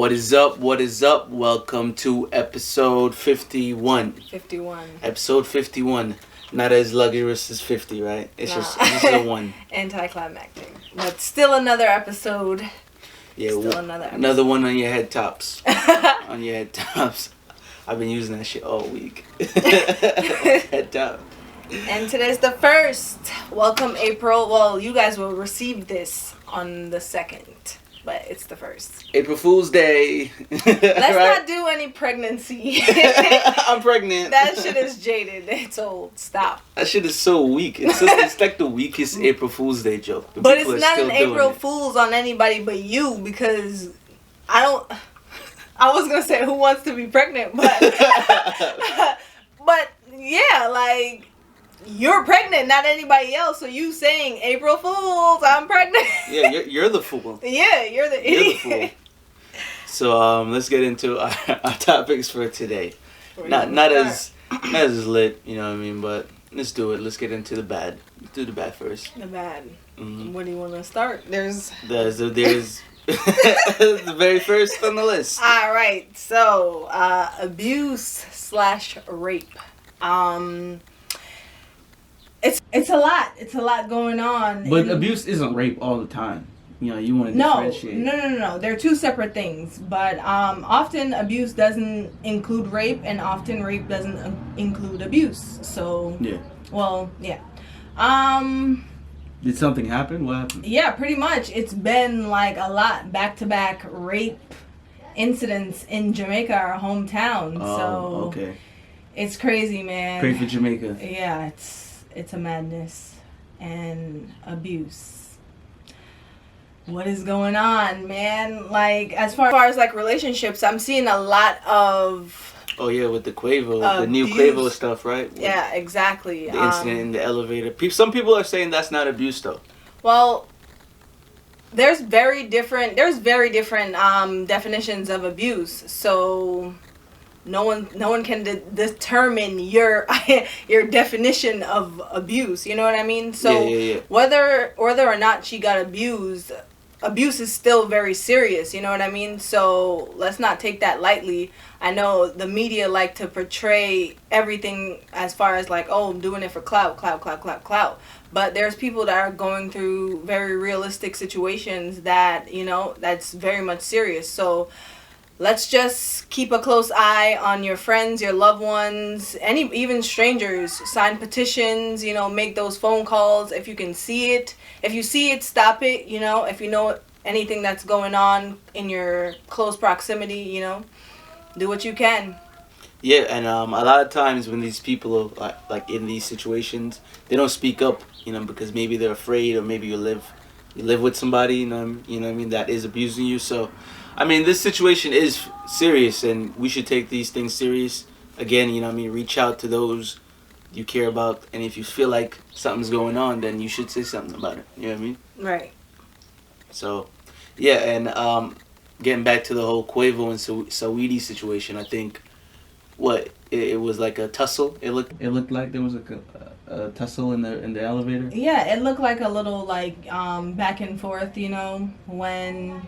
What is up? What is up? Welcome to episode 51. 51. Episode 51. Not as luxurious as 50, right? It's just a one. Anticlimactic. But still another episode. Yeah, still another episode. Another one on your head tops. On your head tops. I've been using that shit all week. Head top. And today's the 1st. Welcome, April. Well, you guys will receive this on the 2nd. But it's the 1st. April Fool's Day. Let's right? Not do any pregnancy. I'm pregnant. That shit is jaded. It's old. Stop. That shit is so weak. It's like the weakest April Fool's Day joke. But it's not an April Fool's on anybody but you, because I was going to say who wants to be pregnant, but but yeah, like, you're pregnant, not anybody else. So you saying April Fools, I'm pregnant. Yeah, you're the fool. Yeah, you're the idiot. You're the fool. So let's get into our topics for today. Not as lit, you know what I mean, but let's do it. Let's get into the bad. Let's do the bad first. The bad. Mm-hmm. Where do you want to start? There's the very first on the list. All right. So abuse/rape. It's a lot. It's a lot going on. But abuse isn't rape all the time. You know, you want to differentiate. No. They're two separate things. But often abuse doesn't include rape, and often rape doesn't include abuse. So yeah. Well, yeah. Did something happen? What happened? Yeah, pretty much. It's been like a lot back-to-back rape incidents in Jamaica, our hometown. Oh, so okay. It's crazy, man. Pray for Jamaica. Yeah, it's a madness and abuse. What is going on, man? Like, as far as like relationships, I'm seeing a lot of... Oh yeah, with the Quavo, the new Quavo stuff, right? Yeah, exactly. The incident in the elevator. Some people are saying that's not abuse though. Well, there's very different definitions of abuse. So no one can determine your definition of abuse. You know what I mean? So yeah. whether or not she got abused, abuse is still very serious. You know what I mean? So let's not take that lightly. I know the media like to portray everything as far as like, oh, I'm doing it for clout. But there's people that are going through very realistic situations that, you know, that's very much serious. So let's just keep a close eye on your friends, your loved ones, even strangers. Sign petitions, you know, make those phone calls if you can see it. If you see it, stop it, you know. If you know anything that's going on in your close proximity, you know, do what you can. Yeah, and a lot of times when these people are like in these situations, they don't speak up, you know, because maybe they're afraid, or maybe you live with somebody, you know what I mean, that is abusing you. So I mean, this situation is serious, and we should take these things serious. Again, you know what I mean, reach out to those you care about, and if you feel like something's going on, then you should say something about it. You know what I mean? Right. So, yeah, and getting back to the whole Quavo and Saweetie situation, I think it was like a tussle. It looked like there was a tussle in the elevator. Yeah, it looked like a little like back and forth, you know, when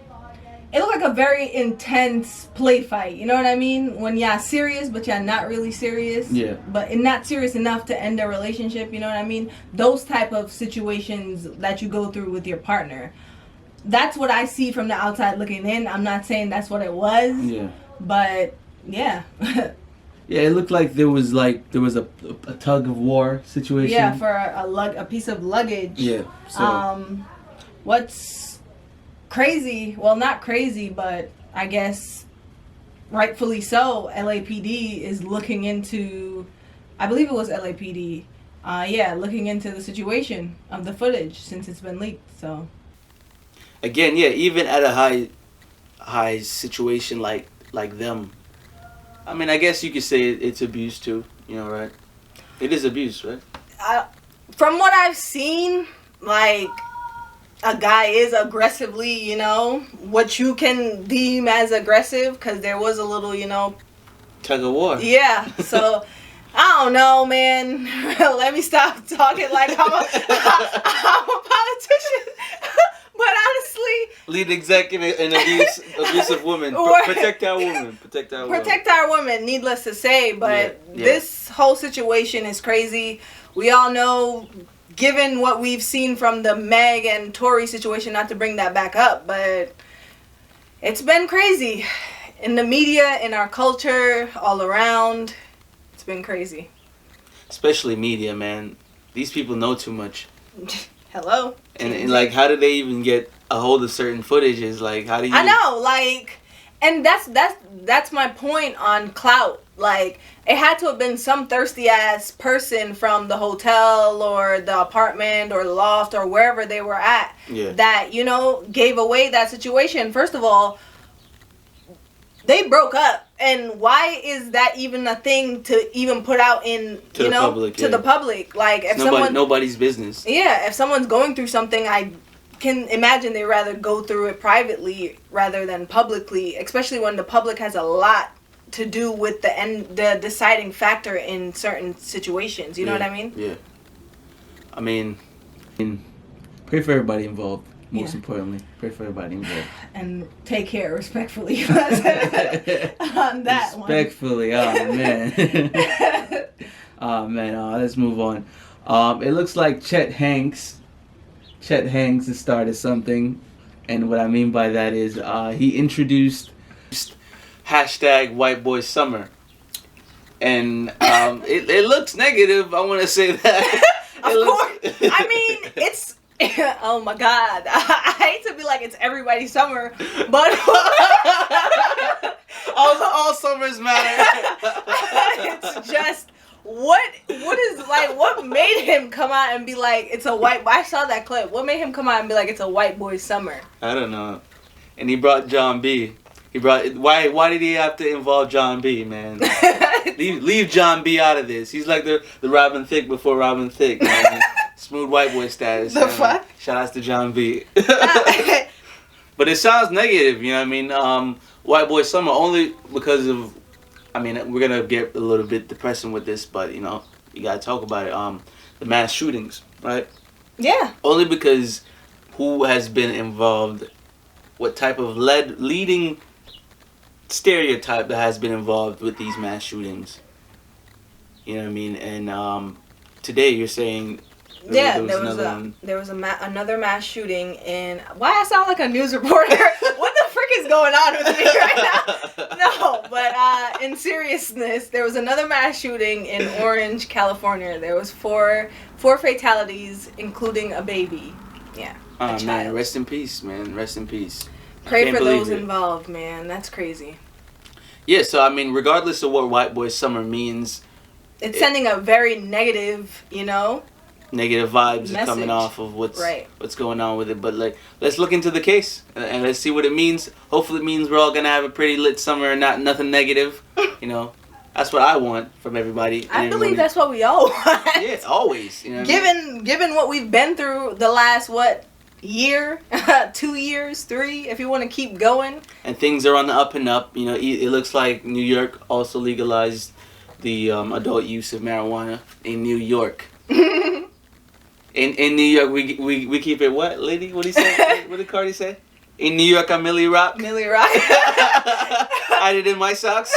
it looked like a very intense play fight, you know what I mean? When y'all serious, but y'all not really serious. Yeah. But not serious enough to end a relationship, you know what I mean? Those type of situations that you go through with your partner. That's what I see from the outside looking in. I'm not saying that's what it was. Yeah. But, yeah. Yeah, it looked like there was a tug of war situation. Yeah, for a piece of luggage. Yeah. So. What's crazy, well, not crazy, but I guess rightfully so, LAPD is looking into, I believe it was LAPD, looking into the situation of the footage since it's been leaked. So again, yeah, even at a high situation like them, I mean, I guess you could say it's abuse too, you know, right? It is abuse, right? From what I've seen, like, a guy is aggressively, you know, what you can deem as aggressive, because there was a little, you know, tug of war. Yeah, so I don't know, man. Let me stop talking like I'm a politician. But honestly, lead exec in abusive women. Protect our women. Protect our women. Protect our women, needless to say. But this whole situation is crazy. We all know, given what we've seen from the Meg and Tory situation, not to bring that back up, but it's been crazy. In the media, in our culture, all around, it's been crazy. Especially media, man. These people know too much. Hello. And like, how do they even get a hold of certain footages? Like, how do you? I know, like, and that's my point on clout. Like, it had to have been some thirsty ass person from the hotel or the apartment or the loft or wherever they were at that, you know, gave away that situation. First of all, they broke up, and why is that even a thing to even put out in the public? Like, if nobody's business. Yeah, if someone's going through something, I can imagine they'd rather go through it privately rather than publicly, especially when the public has a lot to do with the deciding factor in certain situations. You know what I mean? Yeah. I mean, pray for everybody involved. Most importantly, pray for everybody involved. And take care respectfully on that one. Respectfully, oh man. Let's move on. It looks like Chet Hanks has started something. And what I mean by that is he introduced hashtag White Boy Summer. And it looks negative, I want to say that. Of course. I mean, it's... Oh my God. I hate to be like it's everybody's summer, but all summers matter. It's just what made him come out and be like it's a white boy? I saw that clip. What made him come out and be like it's a white boy summer? I don't know. And he brought John B. Why did he have to involve John B, man? leave John B out of this. He's like the Robin Thicke before Robin Thicke, man. Smooth white boy status. The fuck? Shout outs to John B. But it sounds negative, you know what I mean? White boy summer only because of, I mean, we're gonna get a little bit depressing with this, but you know, you gotta talk about it. The mass shootings, right? Yeah. Only because who has been involved, what type of leading stereotype that has been involved with these mass shootings. You know what I mean? And today you're saying there was another mass shooting in. Why I sound like a news reporter? What the frick is going on with me right now? No, but in seriousness, there was another mass shooting in Orange, California. There was four fatalities, including a baby. Yeah. Oh man, rest in peace, man. Rest in peace. Pray for those involved, man. That's crazy. Yeah, so I mean, regardless of what White Boy Summer means, it's sending a very negative, you know, negative vibes are coming off of what's going on with it. But like, let's look into the case and let's see what it means. Hopefully, it means we're all gonna have a pretty lit summer and nothing negative. You know, that's what I want from everybody. I believe that's what we all want. Yeah, always. You know given what we've been through the last year, 2 years, 3, if you want to keep going. And things are on the up and up. You know, it looks like New York also legalized the adult use of marijuana in New York. In New York, we keep it what, lady? What did he say? What did Cardi say? In New York, I'm Millie Rock. Millie Rock. Hide it in my socks.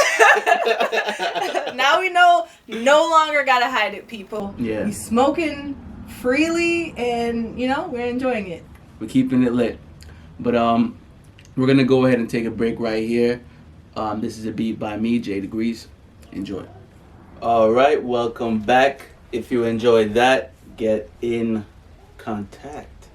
Now we know, no longer gotta hide it, people. Yeah. We smoking freely, and you know we're enjoying it. We're keeping it lit. But we're gonna go ahead and take a break right here. This is a beat by me, J.Degrees. Enjoy. All right, welcome back. If you enjoyed that, get in contact.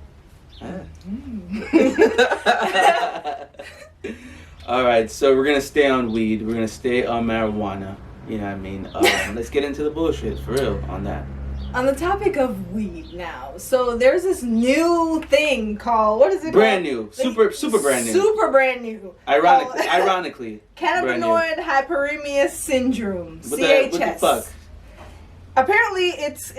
All right, so we're gonna stay on weed. We're gonna stay on marijuana. You know what I mean? Let's get into the bullshit for real on that. On the topic of weed now, so there's this new thing called, what is it brand new, super brand new. Super brand new. Ironically. Cannabinoid hyperemia syndrome, CHS. What the fuck? Apparently it's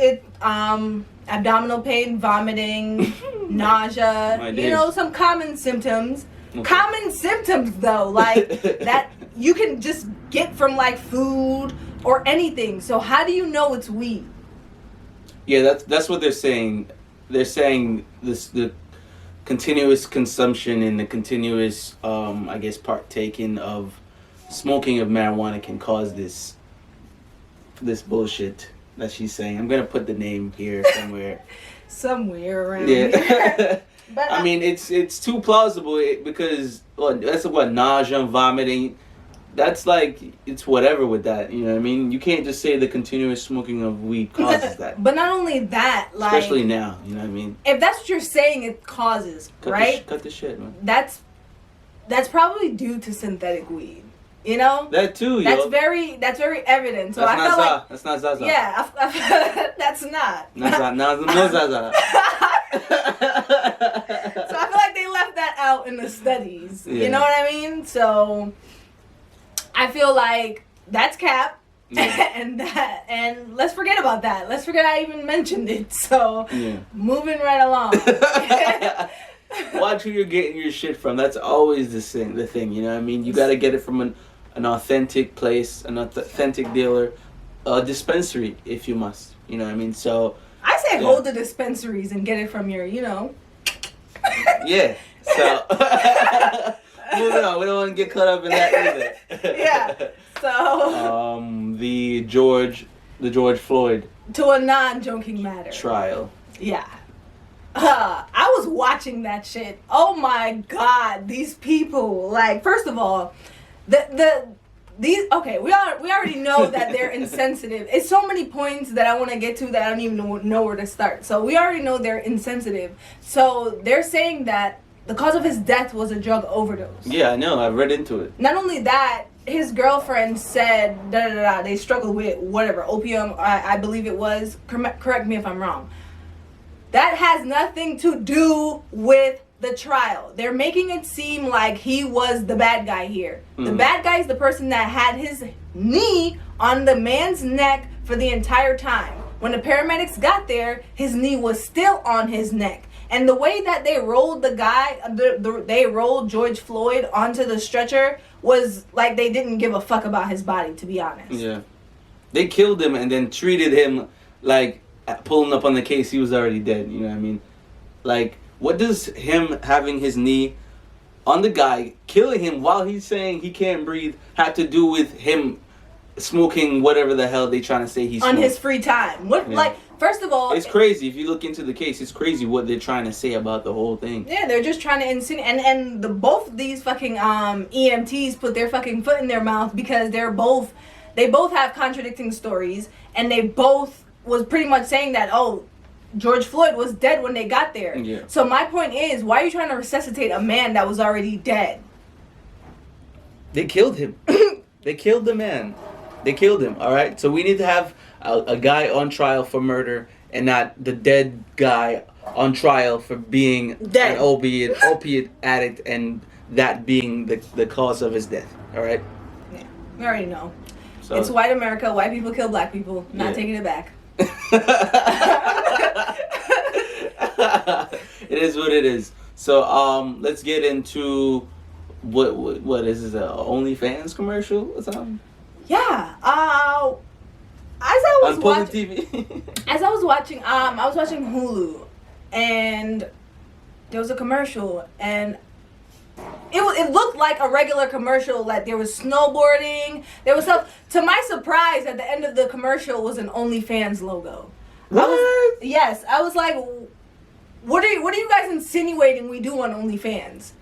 abdominal pain, vomiting, nausea, you know, some common symptoms. Okay. Common symptoms though, like that you can just get from like food or anything. So how do you know it's weed? Yeah, that's what they're saying. They're saying the continuous consumption and the continuous, I guess, partaking of smoking of marijuana can cause this bullshit that she's saying. I'm gonna put the name here somewhere. Somewhere around here. But I mean, it's too plausible because that's what nausea and vomiting. That's like it's whatever with that. You know what I mean? You can't just say the continuous smoking of weed causes that. But not only that, like especially now. You know what I mean? If that's what you're saying, it causes right. Cut the shit, man. That's probably due to synthetic weed. You know that too. That's very evident. So that's I felt like that's not Zaza. Yeah, that's not. No Zaza. So I feel like they left that out in the studies. Yeah. You know what I mean? So I feel like that's cap. Yeah. and let's forget about that. Let's forget I even mentioned it. So moving right along. Watch who you're getting your shit from. That's always the thing. You know what I mean? You got to get it from an authentic place, an authentic dealer, a dispensary if you must. You know what I mean? So I say hold the dispensaries and get it from your, Yeah. So moving on. We don't want to get caught up in that either. Yeah. So the George Floyd to a non-joking matter trial. Yeah. I was watching that shit. Oh my god, these people! Like, first of all, we already know that they're insensitive. It's so many points that I want to get to that I don't even know where to start. So we already know they're insensitive. So they're saying that the cause of his death was a drug overdose. Yeah, I know. I've read into it. Not only that, his girlfriend said they struggled with whatever opium. I believe it was. Correct me if I'm wrong. That has nothing to do with the trial. They're making it seem like he was the bad guy here. Mm. The bad guy is the person that had his knee on the man's neck for the entire time. When the paramedics got there, his knee was still on his neck. And the way that they rolled they rolled George Floyd onto the stretcher was like they didn't give a fuck about his body, to be honest. Yeah. They killed him and then treated him like pulling up on the case, he was already dead. You know what I mean? Like, what does him having his knee on the guy, killing him while he's saying he can't breathe, have to do with him smoking whatever the hell they trying to say he's on his free time? What like? First of all, it's crazy. If you look into the case, it's crazy what they're trying to say about the whole thing. Yeah, they're just trying to insinuate, and both these fucking EMTs put their fucking foot in their mouth because they both have contradicting stories, and they both was pretty much saying that, George Floyd was dead when they got there. Yeah. So my point is, why are you trying to resuscitate a man that was already dead? They killed him. They killed the man. They killed him, all right? So we need to have a guy on trial for murder and not the dead guy on trial for being dead. An opiate addict and that being the cause of his death, all right? Yeah, we already know. So, it's white America. White people kill black people. Not taking it back. It is what it is. So let's get into what is this, a OnlyFans commercial or something? Yeah. As I was watching TV. As I was watching I was watching Hulu, and there was a commercial, and it looked like a regular commercial. Like there was snowboarding, there was stuff. To my surprise, at the end of the commercial was an OnlyFans logo. What? I was like, what are you guys insinuating we do on OnlyFans?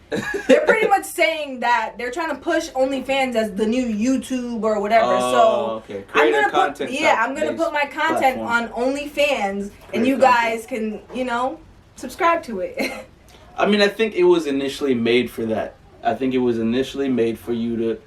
They're pretty much saying that they're trying to push OnlyFans as the new YouTube or whatever. Okay. I'm gonna put my content on OnlyFans, and you guys can, subscribe to it. I mean, I think it was initially made for that. I think it was initially made for you to,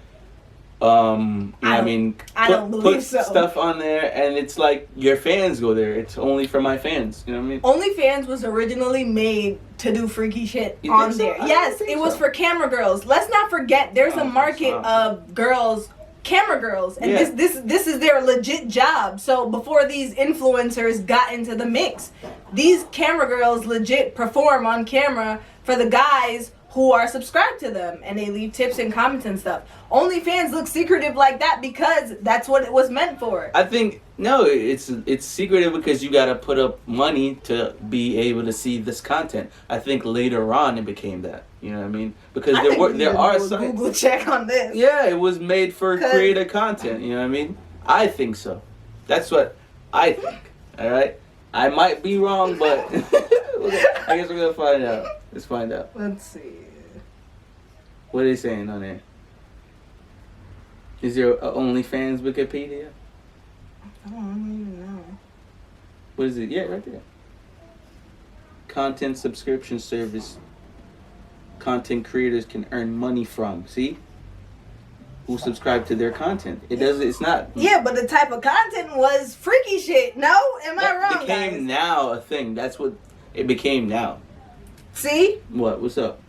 put stuff on there, and it's like your fans go there. It's only for my fans. You know what I mean? OnlyFans was originally made to do freaky shit on there. Yes, it was for camera girls. Let's not forget, there's a market of girls, camera girls, and this is their legit job. So before these influencers got into the mix, these camera girls legit perform on camera for the guys who are subscribed to them, and they leave tips and comments and stuff. OnlyFans looks secretive like that because that's what it was meant for. I think no, it's secretive because you gotta put up money to be able to see this content. I think later on it became that. You know what I mean? Because there are sites. Google check on this. Yeah, it was made for creator content. You know what I mean? I think so. That's what I think. All right. I might be wrong, but I guess we're gonna find out. Let's find out. Let's see. What are they saying on there? Is there a OnlyFans Wikipedia? I don't even know. What is it? Yeah, right there. Content subscription service. Content creators can earn money from. See? Who subscribe to their content. It does. It's not. Yeah, but the type of content was freaky shit. No? Am I wrong, became guys? now a thing. That's what it became now. See? What? What's up?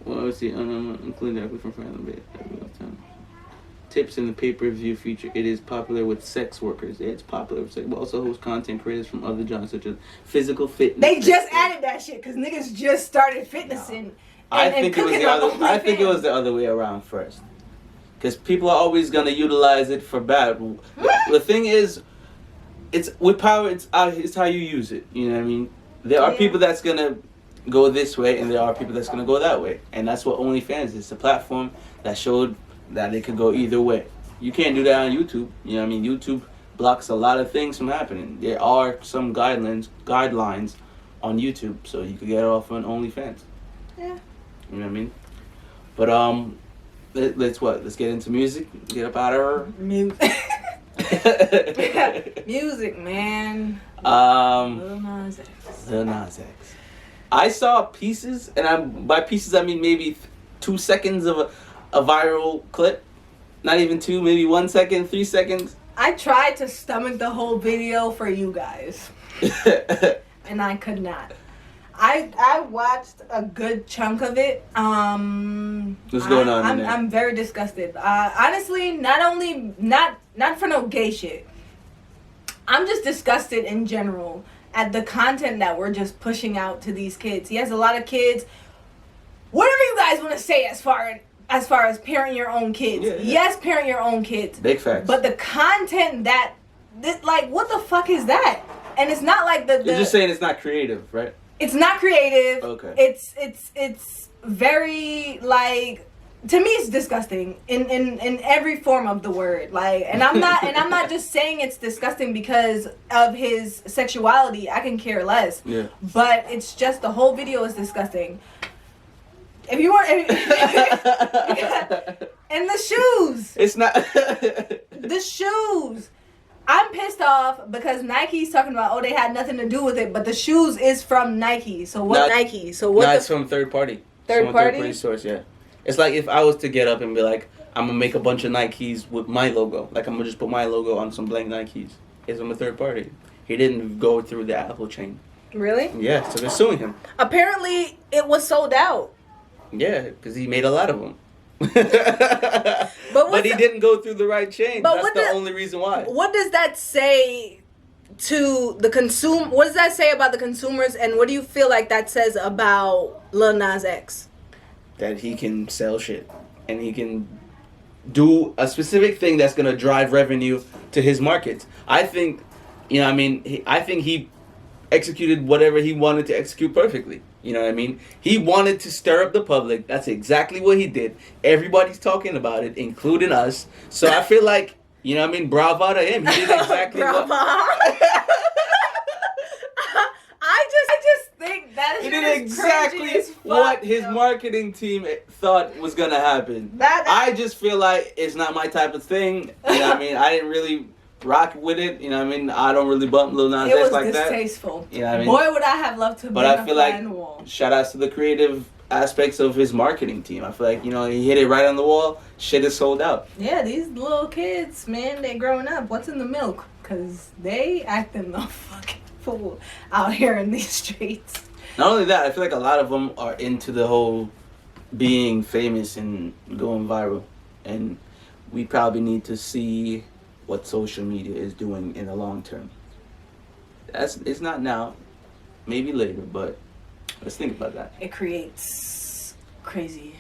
Well, let's see. Including directly from friends. Tips in the pay-per-view feature. It is popular with sex workers. It's popular with sex, but also hosts content creators from other genres such as physical fitness. They just added that shit because niggas just started fitnessing. I think it was the other way around first, because people are always gonna utilize it for bad. The thing is, it's with power. It's how you use it. You know what I mean? There are people that's gonna go this way, and there are people that's gonna go that way, and that's what OnlyFans is. It's a platform that showed that it could go either way. You can't do that on YouTube. You know what I mean? YouTube blocks a lot of things from happening. There are some guidelines on YouTube, so you could get it off on OnlyFans. Yeah. You know what I mean? But let's get into music. Get up out of her. Music, man. Lil Nas X. Lil Nas X. I saw pieces, and by pieces I mean maybe 2 seconds of a viral clip. Not even 2, maybe 1 second, 3 seconds. I tried to stomach the whole video for you guys, and I could not. I watched a good chunk of it. What's going on in there? I'm very disgusted. Honestly, not for no gay shit. I'm just disgusted in general at the content that we're just pushing out to these kids. He has a lot of kids. Whatever you guys want to say as far as parent your own kids. Yeah. Yes, parent your own kids. Big facts. But the content like, what the fuck is that? And it's not like the... You're just saying it's not creative, right? It's not creative. Okay. It's very, like, to me it's disgusting in every form of the word. Like, and I'm not just saying it's disgusting because of his sexuality. I can care less. Yeah. But it's just the whole video is disgusting. If you want, and the shoes. It's not the shoes. I'm pissed off because Nike's talking about, they had nothing to do with it, but the shoes is from Nike. So what Nike? So what? No, it's from third party. Third party source, yeah. It's like if I was to get up and be like, I'm gonna make a bunch of Nikes with my logo. Like I'm gonna just put my logo on some blank Nikes. It's from a third party. He didn't go through the Apple chain. Really? Yeah, so they're suing him. Apparently, it was sold out. Yeah, because he made a lot of them. but he didn't go through the right chain. That's the only reason why. What does that say to the consumer? What does that say about the consumers? And what do you feel like that says about Lil Nas X? That he can sell shit. And he can do a specific thing that's going to drive revenue to his markets. I think, I think he executed whatever he wanted to execute perfectly. You know what I mean? He wanted to stir up the public. That's exactly what he did. Everybody's talking about it, including us. So I feel like, bravo to him. He did exactly what... I just think that he did exactly what his marketing team thought was going to happen. I just feel like it's not my type of thing. You know what I mean? I didn't really rock with it, you know what I mean? I don't really bump Lil Nas X like that. It was distasteful. You know what I mean? Boy, would I have loved to be on the fly in the wall. Shout outs to the creative aspects of his marketing team. I feel like, he hit it right on the wall. Shit is sold out. Yeah, these little kids, man, they growing up. What's in the milk? Because they acting the fucking fool out here in these streets. Not only that, I feel like a lot of them are into the whole being famous and going viral. And we probably need to see what social media is doing in the long term. It's not now, maybe later, but Let's think about that. It creates crazy,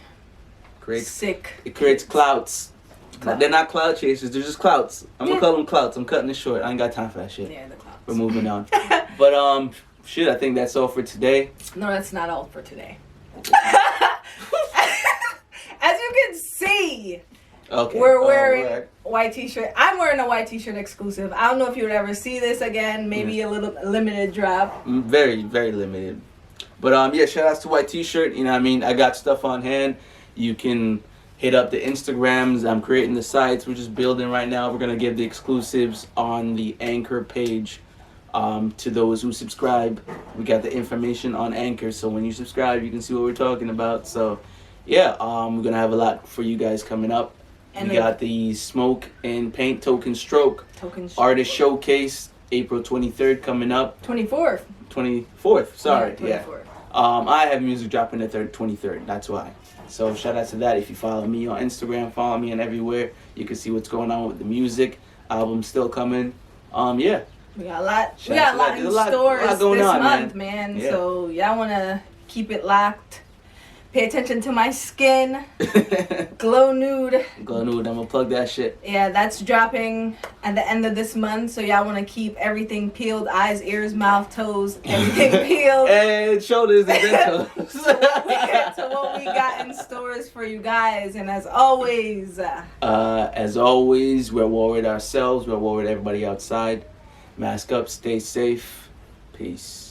Creates sick. It creates clouts. They're not cloud chasers. They're just clouts. I'm gonna call them clouts. I'm cutting it short. I ain't got time for that shit. Yeah, the clouds. We're moving on. But shit. I think that's all for today. No, that's not all for today. As you can see, Okay. we're wearing white t-shirt. I'm wearing a white t-shirt exclusive. I don't know if you would ever see this again. Maybe a little limited drop. Very, very limited. But yeah, shout outs to white t-shirt. You know what I mean? I got stuff on hand. You can hit up the Instagrams. I'm creating the sites. We're just building right now. We're going to give the exclusives on the Anchor page to those who subscribe. We got the information on Anchor. So when you subscribe, you can see what we're talking about. So yeah, we're going to have a lot for you guys coming up. And we got the Smoke and Paint Token Stroke Artist Showcase, April 23rd coming up. 24th. 24th, sorry. Yeah, 24th. I have music dropping the 23rd. That's why. So shout out to that. If you follow me on Instagram, follow me on everywhere. You can see what's going on with the music. Album's still coming. Yeah. We got a lot. We got a lot in stores this month, man. Yeah. So y'all wanna keep it locked. Pay attention to my skin. Glow Nude. Glow Nude. I'm gonna plug that shit. Yeah, that's dropping at the end of this month. So y'all wanna keep everything peeled: eyes, ears, mouth, toes, everything peeled. And shoulders and then toes. We get to what we got in stores for you guys, and as always, we're worried ourselves. We're worried everybody outside. Mask up. Stay safe. Peace.